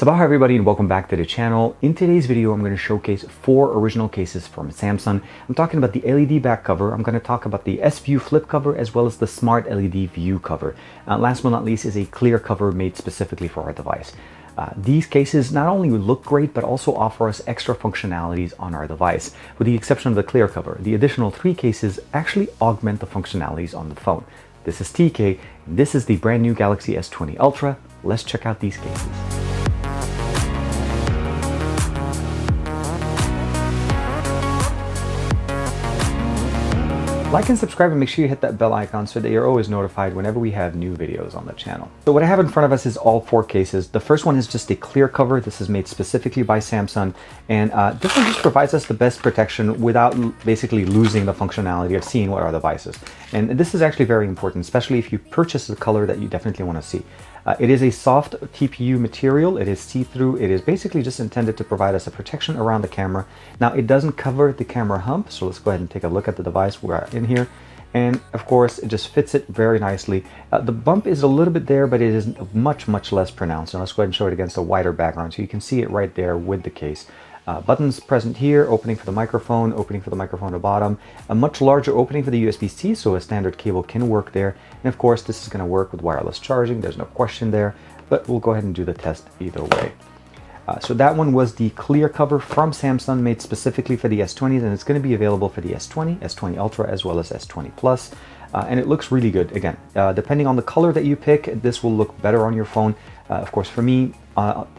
Sabah everybody and welcome back to the channel. In today's video, I'm going to showcase 4 original cases from Samsung. I'm talking about the LED back cover, I'm going to talk about the SPU Flip cover, as well as the Smart LED View cover. Last but not least is a clear cover made specifically for our device. These cases not only look great, but also offer us extra functionalities on our device. With the exception of the clear cover, the additional 3 cases actually augment the functionalities on the phone. This is TK, and this is the brand new Galaxy S20 Ultra. Let's check out these cases. Like and subscribe and make sure you hit that bell icon so that you're always notified whenever we have new videos on the channel. So what I have in front of us is all 4 cases. The first one is just a clear cover. This is made specifically by Samsung, and this one just provides us the best protection without basically losing the functionality of seeing what our device is. And this is actually very important, especially if you purchase the color that you definitely want to see. It is a soft TPU material, it is see-through, it is basically just intended to provide us a protection around the camera. Now it doesn't cover the camera hump, so let's go ahead and take a look at the device. We're in here, and of course it just fits it very nicely. The bump is a little bit there, but it is much less pronounced. And let's go ahead and show it against a wider background so you can see it right there with the case. Buttons present here, opening for the microphone at the bottom, a much larger opening for the USB-C, so a standard cable can work there. And of course, this is going to work with wireless charging, there's no question there, but we'll go ahead and do the test either way. So that one was the clear cover from Samsung, made specifically for the S20s, and it's going to be available for the S20, S20 Ultra, as well as S20 Plus. And it looks really good. Again, depending on the color that you pick, this will look better on your phone. Of course, for me,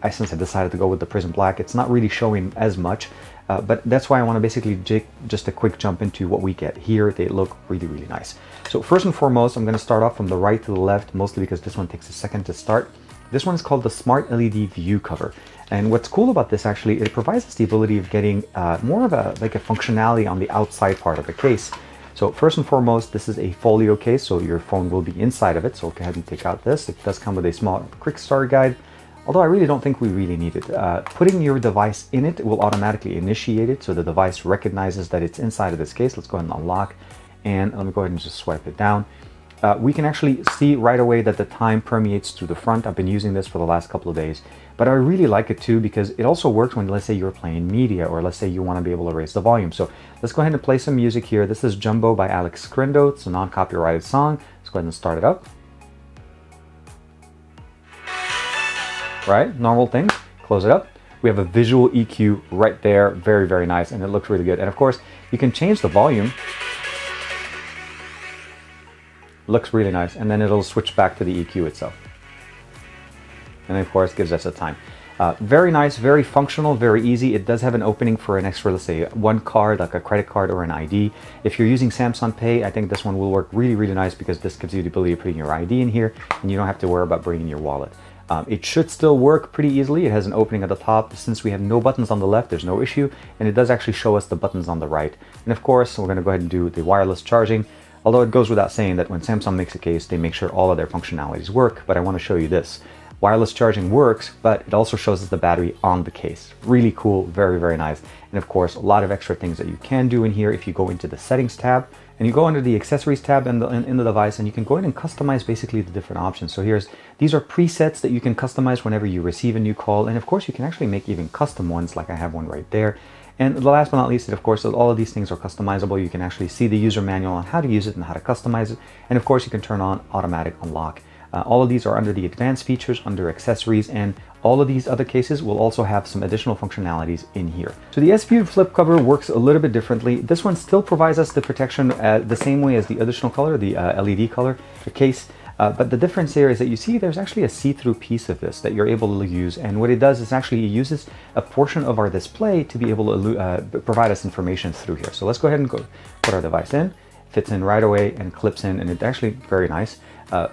since I decided to go with the Prism Black, it's not really showing as much, but that's why I want to basically just a quick jump into what we get here. They look really nice. So first and foremost, I'm going to start off from the right to the left, mostly because this one takes a second to start. This one is called the Smart LED View cover. And what's cool about this, actually, it provides us the ability of getting more of a functionality on the outside part of the case. So first and foremost, this is a folio case, so your phone will be inside of it. So go ahead and take out this. It does come with a small quick start guide, although I really don't think we really need it. Putting your device in it will automatically initiate it, so the device recognizes that it's inside of this case. Let's go ahead and unlock, and let me go ahead and just swipe it down. We can actually see right away that the time permeates through the front. I've been using this for the last couple of days, but I really like it too because it also works when, let's say, you're playing media, or let's say you want to be able to raise the volume. So let's go ahead and play some music here. This is Jumbo by Alex Crindo. It's a non-copyrighted song. Let's go ahead and start it up. Right, normal things. Close it up. We have a visual EQ right there. Very nice, and it looks really good. And of course, you can change the volume. Looks really nice, and then it'll switch back to the EQ itself. And of course, gives us a time. Very nice, very functional, very easy. It does have an opening for an extra, let's say, one card, like a credit card or an ID. If you're using Samsung Pay, I think this one will work really nice because this gives you the ability of putting your ID in here, and you don't have to worry about bringing your wallet. It should still work pretty easily. It has an opening at the top. Since we have no buttons on the left, there's no issue, and it does actually show us the buttons on the right. And of course, we're going to go ahead and do the wireless charging. Although it goes without saying that when Samsung makes a case, they make sure all of their functionalities work, but I want to show you this. Wireless charging works, but it also shows us the battery on the case. Really cool, very nice. And of course, a lot of extra things that you can do in here if you go into the settings tab, and you go under the accessories tab in the device, and you can go in and customize basically the different options. So these are presets that you can customize whenever you receive a new call, and of course you can actually make even custom ones, like I have one right there. And the last but not least, of course, all of these things are customizable. You can actually see the user manual on how to use it and how to customize it. And of course, you can turn on automatic unlock. All of these are under the advanced features, under accessories, and all of these other cases will also have some additional functionalities in here. So the SPU Flip cover works a little bit differently. This one still provides us the protection the same way as the additional color, the LED color, the case. But the difference here is that you see there's actually a see-through piece of this that you're able to use, and what it does is actually it uses a portion of our display to be able to provide us information through here. So let's go ahead and go put our device in. Fits in right away and clips in, and it's actually very nice.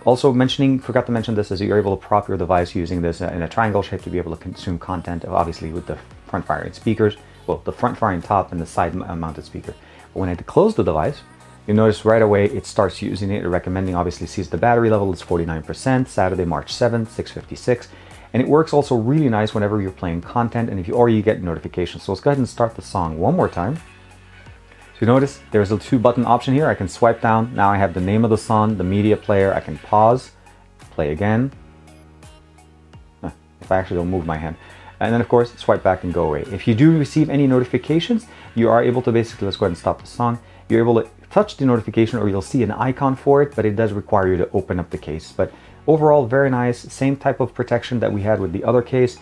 Also forgot to mention this, is that you're able to prop your device using this in a triangle shape to be able to consume content, obviously with the front firing speakers, well, the front firing top and the side mounted speaker. But when I close the device, you notice right away it starts using it. Recommending obviously sees the battery level is 49%, Saturday, March 7th, 6:56. And it works also really nice whenever you're playing content and you get notifications. So let's go ahead and start the song one more time. So you notice there's a 2-button option here. I can swipe down. Now I have the name of the song, the media player. I can pause, play again. if I actually don't move my hand. And then of course, swipe back and go away. If you do receive any notifications, you are able to basically, let's go ahead and stop the song. You're able to touch the notification, or you'll see an icon for it, but it does require you to open up the case. But overall, very nice. Same type of protection that we had with the other case.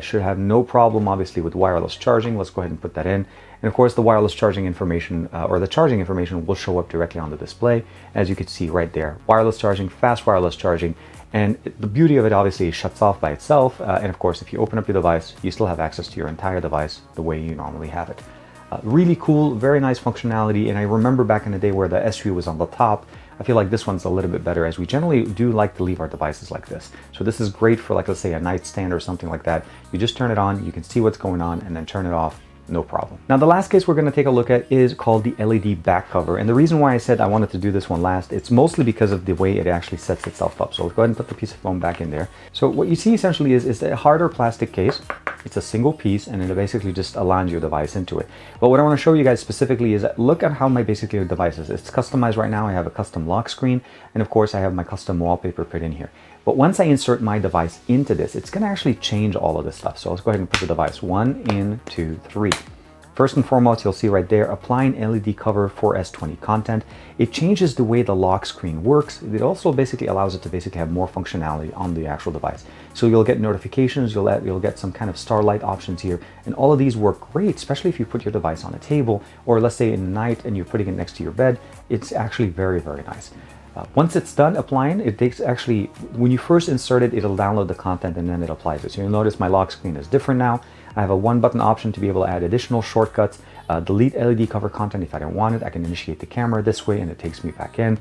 Should have no problem, obviously, with wireless charging. Let's go ahead and put that in. And of course, the wireless charging information, or the charging information, will show up directly on the display, as you can see right there. Wireless charging, fast wireless charging. And the beauty of it, obviously, it shuts off by itself. And of course, if you open up your device, you still have access to your entire device the way you normally have it. Really cool, very nice functionality. And I remember back in the day where the S20 was on the top, I feel like this one's a little bit better, as we generally do like to leave our devices like this. So this is great for, like, let's say a nightstand or something like that. You just turn it on, you can see what's going on, and then turn it off. No problem. Now, the last case we're going to take a look at is called the LED back cover. And the reason why I said I wanted to do this one last, it's mostly because of the way it actually sets itself up. So let's go ahead and put the piece of foam back in there. So what you see essentially is a harder plastic case. It's a single piece, and it basically just aligns your device into it. But what I want to show you guys specifically is, look at how my basically device is. It's customized right now. I have a custom lock screen, and of course I have my custom wallpaper put in here. But once I insert my device into this, it's going to actually change all of this stuff. So let's go ahead and put the device 1, in, 2, 3. First and foremost, you'll see right there, applying LED cover for S20 content. It changes the way the lock screen works. It also basically allows it to basically have more functionality on the actual device. So you'll get notifications, you'll get some kind of starlight options here. And all of these work great, especially if you put your device on a table, or let's say in the night and you're putting it next to your bed. It's actually very, very nice. Once it's done applying, it takes actually, when you first insert it, it'll download the content and then it applies it. So you'll notice my lock screen is different now. I have a 1-button option to be able to add additional shortcuts, delete LED cover content if I don't want it. I can initiate the camera this way and it takes me back in.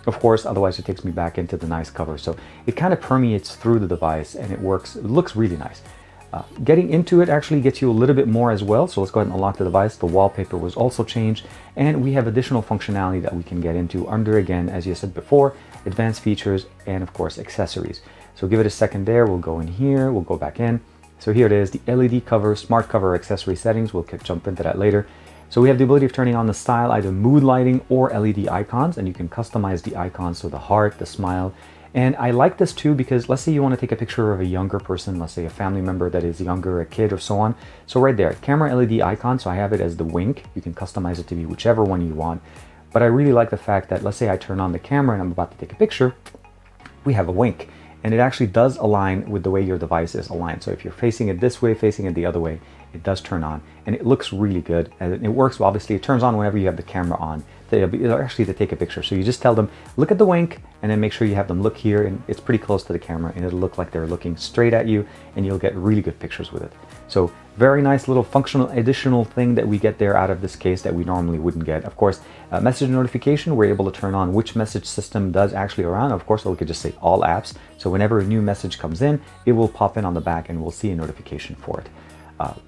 Of course, otherwise it takes me back into the nice cover. So it kind of permeates through the device and it works. It looks really nice. Getting into it actually gets you a little bit more as well. So let's go ahead and unlock the device. The wallpaper was also changed, and we have additional functionality that we can get into under, again, as you said before, advanced features and of course accessories. So give it a second there. We'll go in here. We'll go back in. So here it is, the LED cover, smart cover accessory settings. We'll jump into that later. So we have the ability of turning on the style, either mood lighting or LED icons, and you can customize the icons, so the heart, the smile. And I like this too because let's say you want to take a picture of a younger person, let's say a family member that is younger, a kid or so on. So right there, camera LED icon, so I have it as the wink. You can customize it to be whichever one you want. But I really like the fact that, let's say I turn on the camera and I'm about to take a picture, we have a wink. And it actually does align with the way your device is aligned. So if you're facing it this way, facing it the other way, it does turn on, and it looks really good. And it works, obviously, it turns on whenever you have the camera on, actually to take a picture. So you just tell them, look at the wink, and then make sure you have them look here, and it's pretty close to the camera, and it'll look like they're looking straight at you, and you'll get really good pictures with it. So very nice little functional additional thing that we get there out of this case that we normally wouldn't get. Of course, message notification, we're able to turn on which message system does actually run. Of course, we could just say all apps. So whenever a new message comes in, it will pop in on the back and we'll see a notification for it.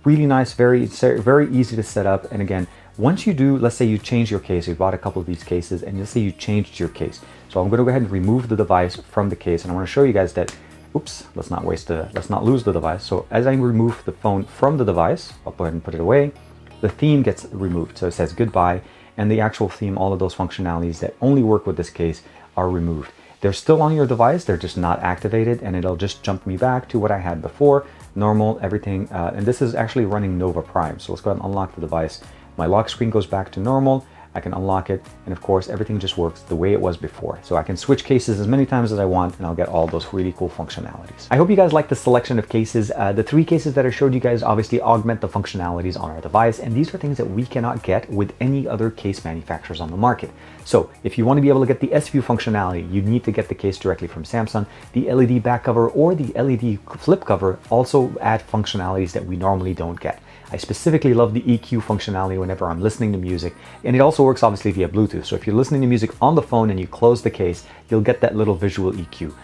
Really nice, very easy to set up. And again, once you do, let's say you change your case, you bought a couple of these cases, and let's say you changed your case. So I'm going to go ahead and remove the device from the case, and I want to show you guys that, oops, let's not lose the device. So as I remove the phone from the device, I'll go ahead and put it away, the theme gets removed. So it says goodbye, and the actual theme, all of those functionalities that only work with this case are removed. They're still on your device, they're just not activated, and it'll just jump me back to what I had before, normal, everything. And this is actually running Nova Prime. So let's go ahead and unlock the device. My lock screen goes back to normal. I can unlock it, and of course everything just works the way it was before. So I can switch cases as many times as I want, and I'll get all those really cool functionalities. I hope you guys like the selection of cases. The 3 cases that I showed you guys obviously augment the functionalities on our device, and these are things that we cannot get with any other case manufacturers on the market. So if you want to be able to get the SPU functionality, you need to get the case directly from Samsung. The LED back cover or the LED flip cover also add functionalities that we normally don't get. I specifically love the EQ functionality whenever I'm listening to music, and it also works obviously via Bluetooth. So if you're listening to music on the phone and you close the case, you'll get that little visual EQ.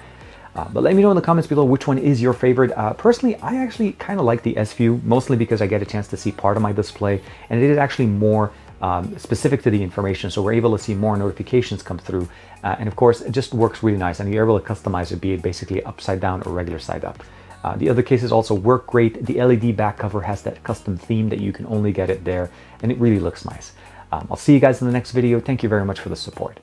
But let me know in the comments below which one is your favorite. Personally, I actually kind of like the SPU, mostly because I get a chance to see part of my display, and it is actually more specific to the information, so we're able to see more notifications come through. And of course, it just works really nice, and you're able to customize it, be it basically upside down or regular side up. The other cases also work great. The LED back cover has that custom theme that you can only get it there, and it really looks nice. I'll see you guys in the next video. Thank you very much for the support.